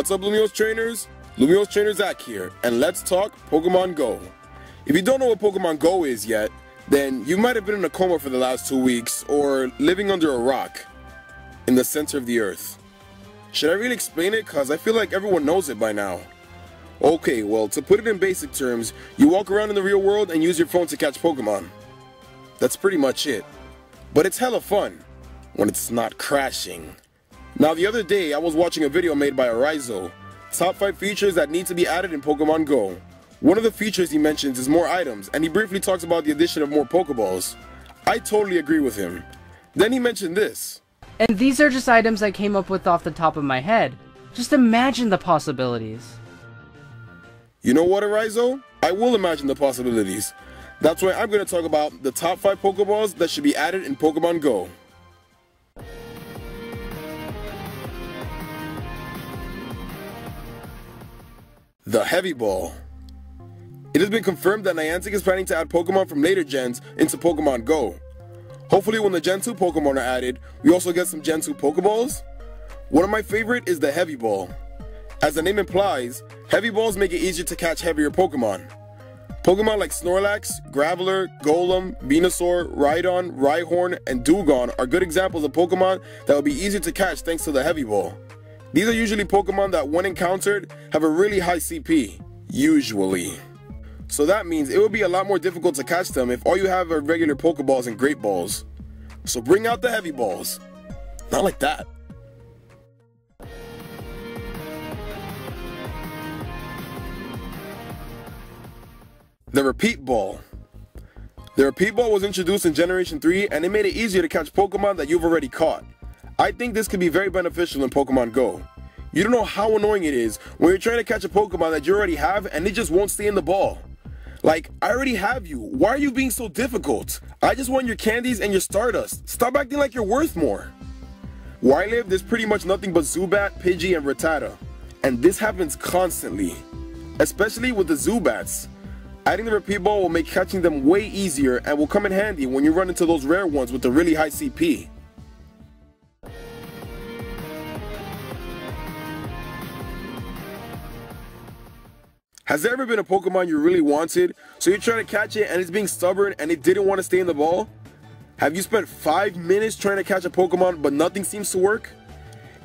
What's up, Lumiose trainers? lumiosetrainerzac here, and let's talk Pokemon Go. If you don't know what Pokemon Go is yet, then you might have been in a coma for the last 2 weeks, or living under a rock in the center of the earth. Should I really explain it? Cause I feel like everyone knows it by now. Okay, well, to put it in basic terms, you walk around in the real world and use your phone to catch Pokemon. That's pretty much it. But it's hella fun when it's not crashing. Now, the other day I was watching a video made by Arizo, top 5 features that need to be added in Pokemon Go. One of the features he mentions is more items, and he briefly talks about the addition of more Pokeballs. I totally agree with him. Then he mentioned this. And these are just items I came up with off the top of my head. Just imagine the possibilities. You know what, Arizo? I will imagine the possibilities. That's why I'm going to talk about the top 5 Pokeballs that should be added in Pokemon Go. The Heavy Ball. It has been confirmed that Niantic is planning to add Pokemon from later gens into Pokemon Go. Hopefully when the Gen 2 Pokemon are added, we also get some Gen 2 Pokeballs. One of my favorite is the Heavy Ball. As the name implies, Heavy Balls make it easier to catch heavier Pokemon. Pokemon like Snorlax, Graveler, Golem, Venusaur, Rhydon, Rhyhorn, and Dewgong are good examples of Pokemon that will be easier to catch thanks to the Heavy Ball. These are usually Pokemon that, when encountered, have a really high CP. Usually. So that means it will be a lot more difficult to catch them if all you have are regular Pokeballs and Great Balls. So bring out the Heavy Balls. Not like that. The Repeat Ball. The Repeat Ball was introduced in Generation 3 and it made it easier to catch Pokemon that you've already caught. I think this could be very beneficial in Pokemon Go. You don't know how annoying it is when you're trying to catch a Pokemon that you already have and it just won't stay in the ball. Like, I already have you. Why are you being so difficult? I just want your candies and your Stardust. Stop acting like you're worth more. Where I live, there's pretty much nothing but Zubat, Pidgey, and Rattata. And this happens constantly. Especially with the Zubats. Adding the Repeat Ball will make catching them way easier and will come in handy when you run into those rare ones with the really high CP. Has there ever been a Pokemon you really wanted, so you're trying to catch it and it's being stubborn and it didn't want to stay in the ball? Have you spent 5 minutes trying to catch a Pokemon but nothing seems to work?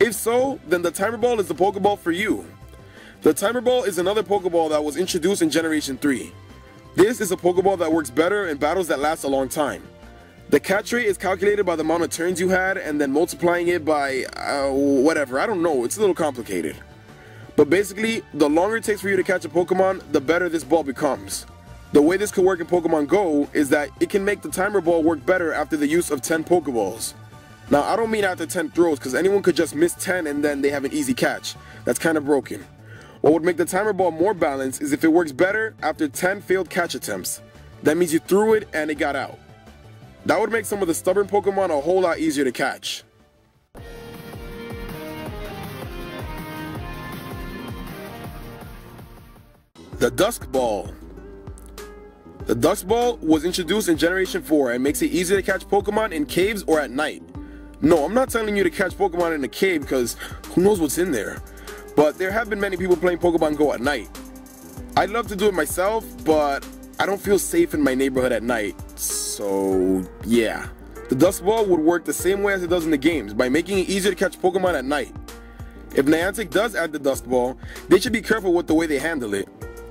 If so, then the Timer Ball is the Pokeball for you. The Timer Ball is another Pokeball that was introduced in Generation 3. This is a Pokeball that works better in battles that last a long time. The catch rate is calculated by the amount of turns you had and then multiplying it by whatever, I don't know, it's a little complicated. But basically, the longer it takes for you to catch a Pokemon, the better this ball becomes. The way this could work in Pokemon Go is that it can make the Timer Ball work better after the use of 10 Pokeballs. Now, I don't mean after 10 throws, because anyone could just miss 10 and then they have an easy catch. That's kind of broken. What would make the Timer Ball more balanced is if it works better after 10 failed catch attempts. That means you threw it and it got out. That would make some of the stubborn Pokemon a whole lot easier to catch. The Dusk Ball. The Dusk Ball was introduced in Generation 4 and makes it easier to catch Pokemon in caves or at night. No, I'm not telling you to catch Pokemon in a cave because who knows what's in there. But there have been many people playing Pokemon Go at night. I'd love to do it myself, but I don't feel safe in my neighborhood at night. So yeah. The Dusk Ball would work the same way as it does in the games, by making it easier to catch Pokemon at night. If Niantic does add the Dusk Ball, they should be careful with the way they handle it.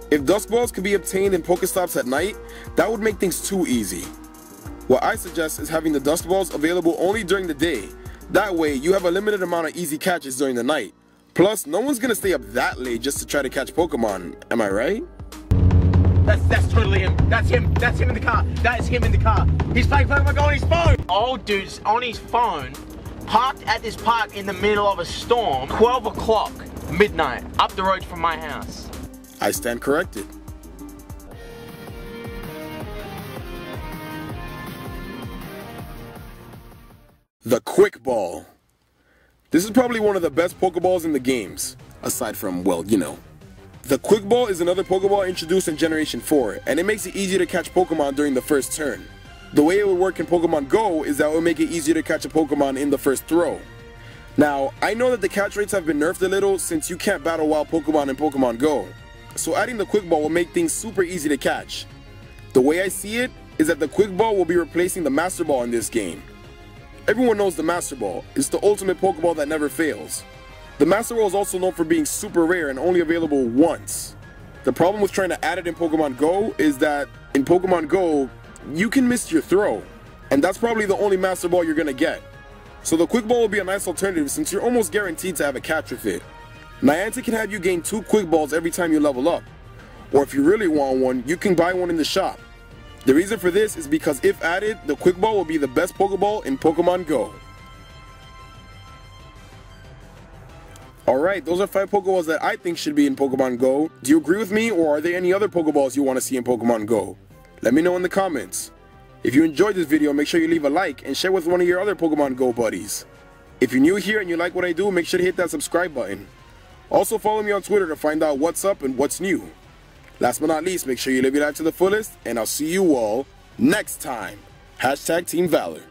If Dusk Balls can be obtained in Pokestops at night, that would make things too easy. What I suggest is having the Dusk Balls available only during the day. That way, you have a limited amount of easy catches during the night. Plus, no one's gonna stay up that late just to try to catch Pokemon, am I right? That's totally him. That's him in the car. That is him in the car. He's playing Pokemon Go on his phone. Old dude's on his phone, parked at this park in the middle of a storm, 12 o'clock, midnight, up the road from my house. I stand corrected. The Quick Ball. This is probably one of the best Pokeballs in the games, aside from, well, you know. The Quick Ball is another Pokeball introduced in Generation 4, and it makes it easier to catch Pokemon during the first turn. The way it would work in Pokemon Go is that it would make it easier to catch a Pokemon in the first throw. Now, I know that the catch rates have been nerfed a little since you can't battle wild Pokemon in Pokemon Go, so adding the Quick Ball will make things super easy to catch. The way I see it is that the Quick Ball will be replacing the Master Ball in this game. Everyone knows the Master Ball. It's the ultimate Pokeball that never fails. The Master Ball is also known for being super rare and only available once. The problem with trying to add it in Pokemon Go is that in Pokemon Go, you can miss your throw, and that's probably the only Master Ball you're gonna get. So the Quick Ball will be a nice alternative since you're almost guaranteed to have a catch with it. Niantic can have you gain 2 Quick Balls every time you level up, or if you really want one, you can buy one in the shop. The reason for this is because if added, the Quick Ball will be the best Pokeball in Pokemon Go. Alright, those are 5 Pokeballs that I think should be in Pokemon Go. Do you agree with me, or are there any other Pokeballs you want to see in Pokemon Go? Let me know in the comments. If you enjoyed this video, make sure you leave a like and share with one of your other Pokemon Go buddies. If you're new here and you like what I do, make sure to hit that subscribe button. Also follow me on Twitter to find out what's up and what's new. Last but not least, make sure you live your life to the fullest, and I'll see you all next time. #Team Valor.